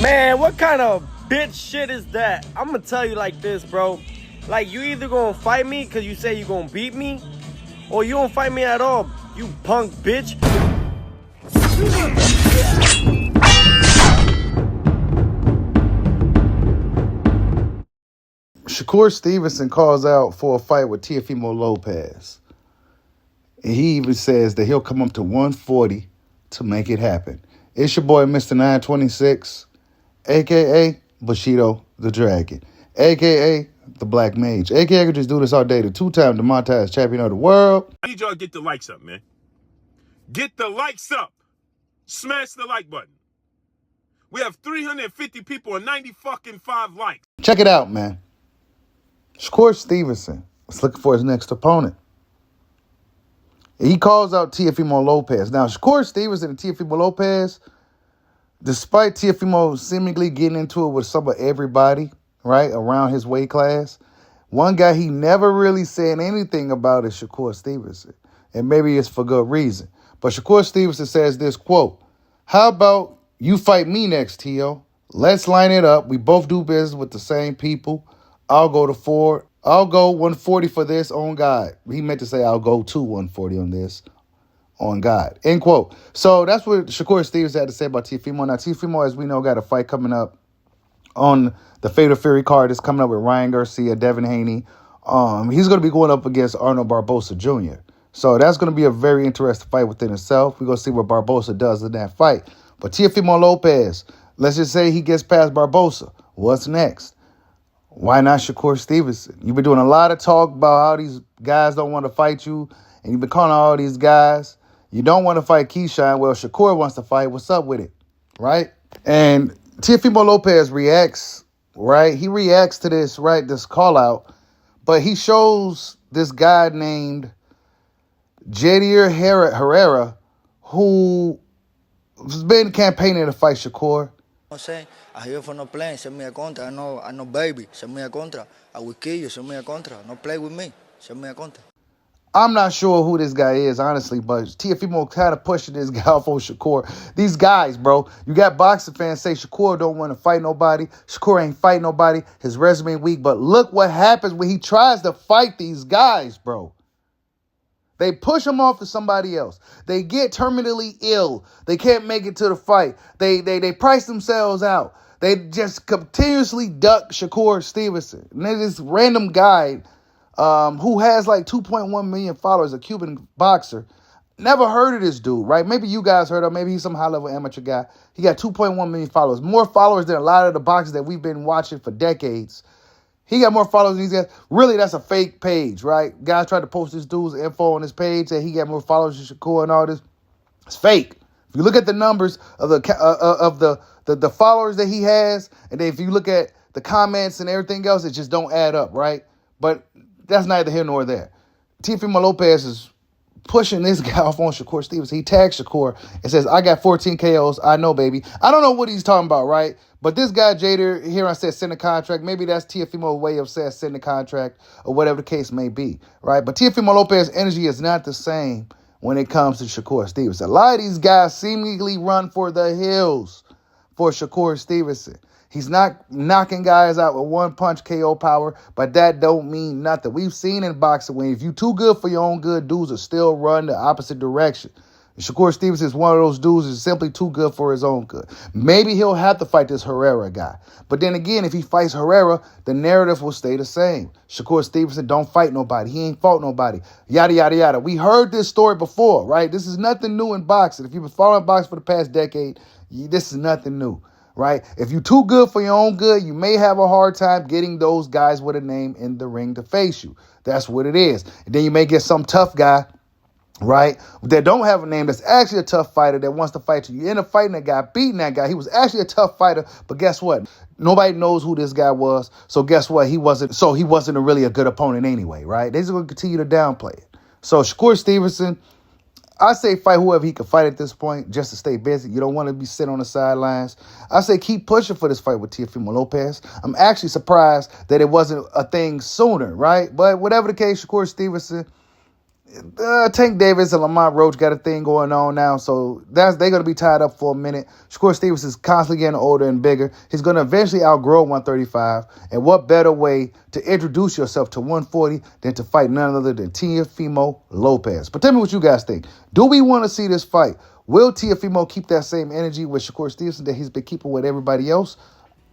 Man, what kind of bitch shit is that? I'm gonna tell you like this, bro. Like, you either gonna fight me because you say you gonna beat me, or you don't fight me at all, you punk bitch. Shakur Stevenson calls out for a fight with Teofimo Lopez. And he even says that he'll come up to 140 to make it happen. It's your boy, Mr. 926, a.k.a. Bushido the Dragon, a.k.a. the Black Mage, a.k.a. I could just do this all day, the two-time demonetized champion of the world. I need y'all to get the likes up, man. Get the likes up. Smash the like button. We have 350 people and 90 fucking 5 likes. Check it out, man. Shakur Stevenson is looking for his next opponent. He calls out Teofimo Lopez. Now, Shakur Stevenson and Teofimo Lopez, despite Teofimo seemingly getting into it with some of everybody, right, around his weight class, one guy he never really said anything about is Shakur Stevenson. And maybe it's for good reason. But Shakur Stevenson says this, quote, "How about you fight me next, Teo? Let's line it up. We both do business with the same people. I'll go 140 for this on God." He meant to say I'll go to 140 on this on God. End quote. So that's what Shakur Stevens had to say about Teofimo. Now, Teofimo, as we know, got a fight coming up on the Fatal Fury card. It's coming up with Ryan Garcia, Devin Haney. He's going to be going up against Arnold Barbosa Jr. So that's going to be a very interesting fight within itself. We're going to see what Barbosa does in that fight. But Teofimo Lopez, let's just say he gets past Barbosa. What's next? Why not Shakur Stevenson? You've been doing a lot of talk about how these guys don't want to fight you, and you've been calling all these guys. You don't want to fight Keyshawn. Well, Shakur wants to fight. What's up with it? Right? And Teofimo Lopez reacts, right? He reacts to this, right, this call out, but he shows this guy named Jadier Herrera, who has been campaigning to fight Shakur. No sé, I hear for no playing, send me a contra. I know baby, send me a contra. I will kill you, send me a contra. No play with me, send me a contra. I'm not sure who this guy is, honestly, but Teofimo kind of pushing this guy off on Shakur. These guys, bro, you got boxing fans say Shakur don't want to fight nobody. Shakur ain't fight nobody. His resume weak, but look what happens when he tries to fight these guys, bro. They push him off to somebody else. They get terminally ill. They can't make it to the fight. They price themselves out. They just continuously duck Shakur Stevenson. And there's this random guy who has like 2.1 million followers, a Cuban boxer. Never heard of this dude, right? Maybe you guys heard of him. Maybe he's some high-level amateur guy. He got 2.1 million followers. More followers than a lot of the boxers that we've been watching for decades. He got more followers than these guys. Really, that's a fake page, right? Guys tried to post this dude's info on his page that he got more followers than Shakur and all this. It's fake. If you look at the numbers of the followers that he has, and then if you look at the comments and everything else, it just don't add up, right? But that's neither here nor there. Teofimo Lopez is pushing this guy off on Shakur Stevens. He tags Shakur and says, "I got 14 KOs. I know, baby." I don't know what he's talking about, right? But this guy, Jader, here I said send a contract. Maybe that's Teofimo's way of saying send a contract or whatever the case may be, right? But Teofimo Lopez's energy is not the same when it comes to Shakur Stevenson. A lot of these guys seemingly run for the hills for Shakur Stevenson. He's not knocking guys out with one punch KO power, but that don't mean nothing. We've seen in boxing when if you too good for your own good, dudes will still run the opposite direction. Shakur Stevenson is one of those dudes who's simply too good for his own good. Maybe he'll have to fight this Herrera guy. But then again, if he fights Herrera, the narrative will stay the same. Shakur Stevenson don't fight nobody. He ain't fought nobody. Yada, yada, yada. We heard this story before, right? This is nothing new in boxing. If you've been following boxing for the past decade, this is nothing new, right? If you're too good for your own good, you may have a hard time getting those guys with a name in the ring to face you. That's what it is. And then you may get some tough guy, right, that don't have a name that's actually a tough fighter that wants to fight you. You end up fighting that guy, beating that guy. He was actually a tough fighter, but guess what? Nobody knows who this guy was. So guess what? He wasn't really a good opponent anyway, right? They're just going to continue to downplay it. So Shakur Stevenson, I say fight whoever he can fight at this point just to stay busy. You don't want to be sitting on the sidelines. I say keep pushing for this fight with Teofimo Lopez. I'm actually surprised that it wasn't a thing sooner, right? But whatever the case, Shakur Stevenson, Tank Davis and Lamont Roach got a thing going on now, so they're going to be tied up for a minute. Shakur Stevenson is constantly getting older and bigger. He's going to eventually outgrow 135. And what better way to introduce yourself to 140 than to fight none other than Teofimo Lopez? But tell me what you guys think. Do we want to see this fight? Will Teofimo keep that same energy with Shakur Stevenson that he's been keeping with everybody else?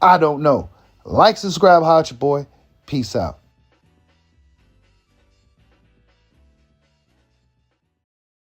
I don't know. Like, subscribe, holla at your boy. Peace out.